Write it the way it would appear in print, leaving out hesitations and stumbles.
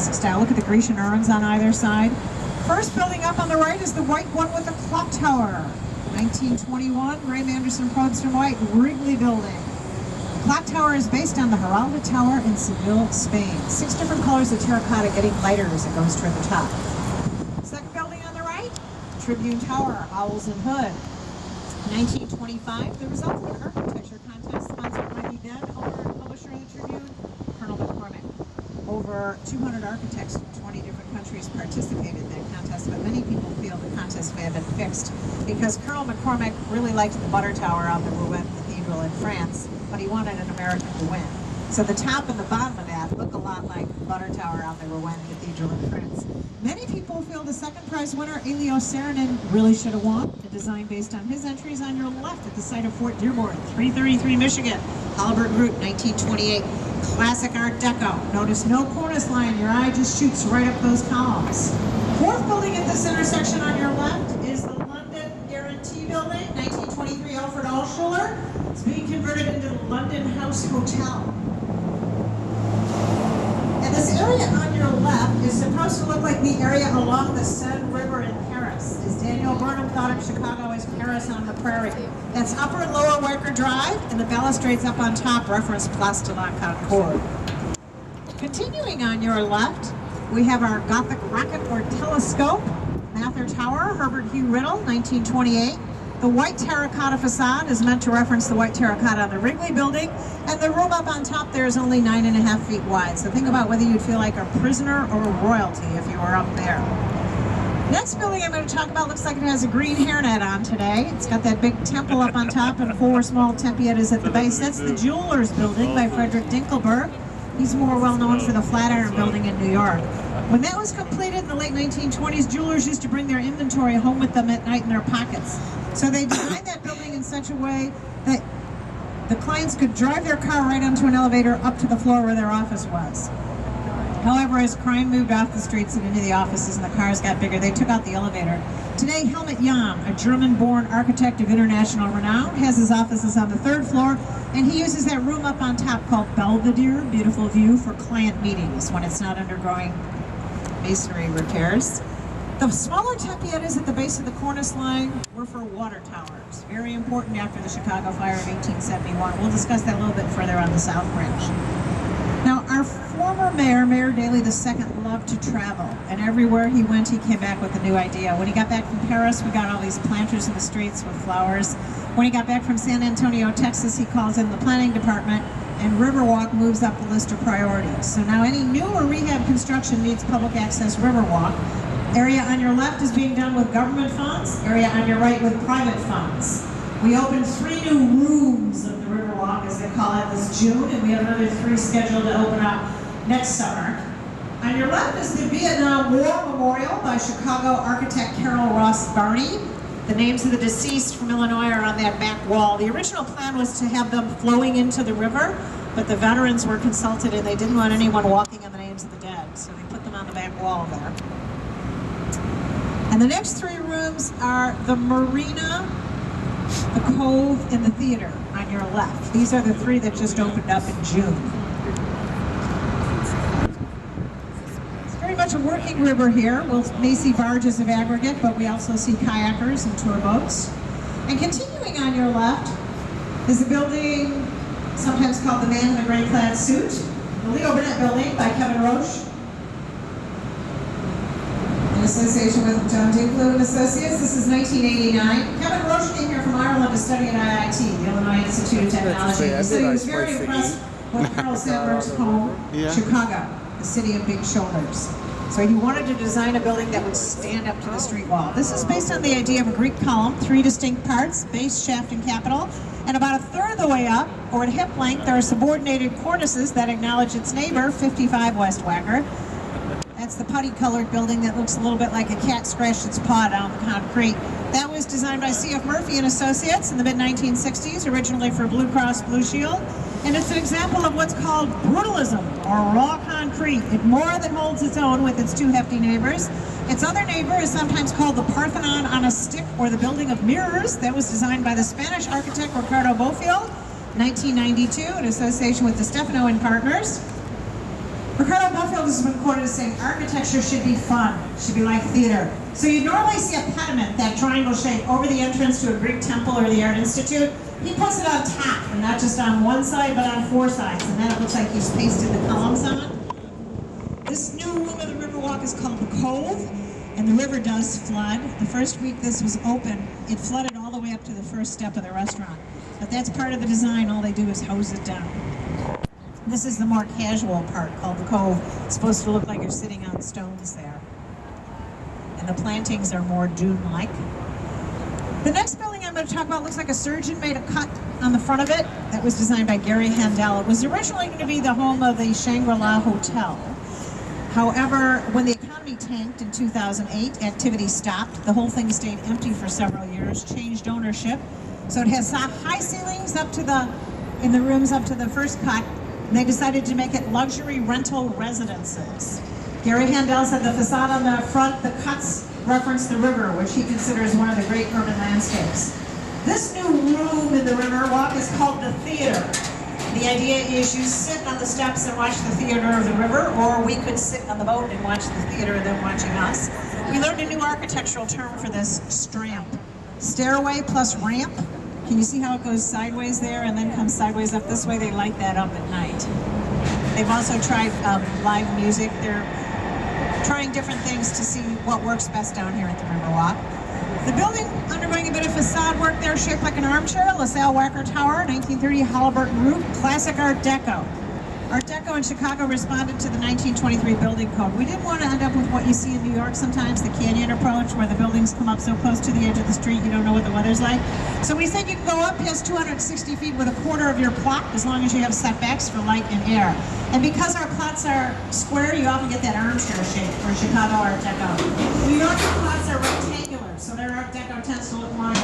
classic style. Look at the Grecian urns on either side. First building up on the right is the white one with the clock tower. 1921, Graham Anderson Probst & White, Wrigley Building. The clock tower is based on the Giralda Tower in Seville, Spain. 6 different colors of terracotta getting lighter as it goes toward the top. Second building on the right, Tribune Tower, Owls and Hood. 1925, the result of an architecture contest sponsored by the then owner and publisher of the Tribune, Colonel McCormick. Over 200 architects from 20 different countries participated in that contest, but many people feel the contest may have been fixed because Colonel McCormick really liked the Butter Tower on the Rouen Cathedral in France, but he wanted an American to win. So the top and the bottom of that look a lot like the Butter Tower on the Rouen Cathedral in France. Many people feel the second prize winner, Elio Saarinen, really should have won. A design based on his entries on your left at the site of Fort Dearborn, 333 Michigan. Halliburton Route, 1928. Classic Art Deco. Notice no cornice line. Your eye just shoots right up those columns. Fourth building at this intersection on your left is the London Guarantee Building, 1923 Alfred Alschuler. It's being converted into the London House Hotel. And this area on your left is supposed to look like the area along the Seine River in Paris. As Daniel Burnham thought of Chicago as Paris on the prairie. That's Upper and Lower Wacker Drive, and the balustrades up on top reference Place de la Concorde. Continuing on your left, we have our Gothic rocket or telescope, Mather Tower, Herbert Hugh Riddle, 1928. The white terracotta facade is meant to reference the white terracotta on the Wrigley Building, and the room up on top there is only 9.5 feet wide. So think about whether you'd feel like a prisoner or a royalty if you were up there. Next building I'm going to talk about looks like it has a green hairnet on today. It's got that big temple up on top and 4 small tempietas at the base. That's the Jewelers Building by Frederick Dinkelberg. He's more well known for the Flatiron Building in New York. When that was completed in the late 1920s, jewelers used to bring their inventory home with them at night in their pockets. So they designed that building in such a way that the clients could drive their car right onto an elevator up to the floor where their office was. However, as crime moved off the streets and into the offices and the cars got bigger, they took out the elevator. Today, Helmut Jahn, a German-born architect of international renown, has his offices on the 3rd floor, and he uses that room up on top called Belvedere, beautiful view, for client meetings when it's not undergoing masonry repairs. The smaller tempietas at the base of the cornice line were for water towers, very important after the Chicago fire of 1871. We'll discuss that a little bit further on the South Branch. Now, our former mayor, Mayor Daley II, loved to travel, and everywhere he went, he came back with a new idea. When he got back from Paris, we got all these planters in the streets with flowers. When he got back from San Antonio, Texas, he calls in the planning department, and Riverwalk moves up the list of priorities. So now any new or rehab construction needs public access Riverwalk. Area on your left is being done with government funds, area on your right with private funds. We opened 3 new rooms of the Riverwalk, as they call it, this June, and we have another 3 scheduled to open up next summer. On your left is the Vietnam War Memorial by Chicago architect Carol Ross Barney. The names of the deceased from Illinois are on that back wall. The original plan was to have them flowing into the river, but the veterans were consulted and they didn't want anyone walking on the names of the dead, so they put them on the back wall there. And the next 3 rooms are the Marina, the Cove, and the Theater on your left. These are the 3 that just opened up in June. It's very much a working river here. We may see barges of aggregate, but we also see kayakers and tour boats. And continuing on your left is a building sometimes called the Man in the Gray Clad Suit, the Leo Burnett Building by Kevin Roche, in association with John Duclos and Associates. This is 1989. Kevin Roche came here from Ireland to study at IIT, the Illinois Institute of Technology. He said he was very impressed with Carl Sandburg's poem, Chicago, the city of big shoulders. So he wanted to design a building that would stand up to the street wall. This is based on the idea of a Greek column, 3 distinct parts, base, shaft, and capital. And about 1/3 of the way up, or at hip length, there are subordinated cornices that acknowledge its neighbor, 55 West Wacker. That's the putty-colored building that looks a little bit like a cat scratched its paw down the concrete. That was designed by C.F. Murphy and Associates in the mid-1960s, originally for Blue Cross Blue Shield. And it's an example of what's called brutalism, or raw concrete. It more than holds its own with its 2 hefty neighbors. Its other neighbor is sometimes called the Parthenon on a stick, or the Building of Mirrors. That was designed by the Spanish architect Ricardo Bofill, 1992, in association with the Stefano and Partners. Ricardo Duffield has been quoted as saying, architecture should be fun, should be like theater. So you normally see a pediment, that triangle shape, over the entrance to a Greek temple or the Art Institute. He puts it on top, and not just on one side, but on four sides, and then it looks like he's pasted the columns on. This new room of the Riverwalk is called the Cove, and the river does flood. The first week this was open, it flooded all the way up to the first step of the restaurant. But that's part of the design, all they do is hose it down. This is the more casual part called the Cove. It's supposed to look like you're sitting on stones there. And the plantings are more dune-like. The next building I'm going to talk about looks like a surgeon made a cut on the front of it. That was designed by Gary Handel. It was originally going to be the home of the Shangri-La Hotel. However, when the economy tanked in 2008, activity stopped. The whole thing stayed empty for several years, changed ownership. So it has high ceilings up to in the rooms up to the first cut. And they decided to make it luxury rental residences. Gary Handel said the facade on the front, the cuts reference the river, which he considers one of the great urban landscapes. This new room in the Riverwalk is called the theater. The idea is you sit on the steps and watch the theater of the river, or we could sit on the boat and watch the theater and then watching us. We learned a new architectural term for this, stramp. Stairway plus ramp. Can you see how it goes sideways there and then comes sideways up this way? They light that up at night. They've also tried live music. They're trying different things to see what works best down here at the Riverwalk. The building undergoing a bit of facade work there, shaped like an armchair, LaSalle Wacker Tower, 1930 Halliburton roof, classic Art Deco. Art Deco in Chicago responded to the 1923 building code. We didn't want to end up with what you see in New York sometimes, the canyon approach, where the buildings come up so close to the edge of the street you don't know what the weather's like. So we said you can go up past 260 feet with a quarter of your plot, as long as you have setbacks for light and air. And because our plots are square, you often get that armchair shape for Chicago Art Deco. New York plots are rectangular, so their Art Deco tends to look more like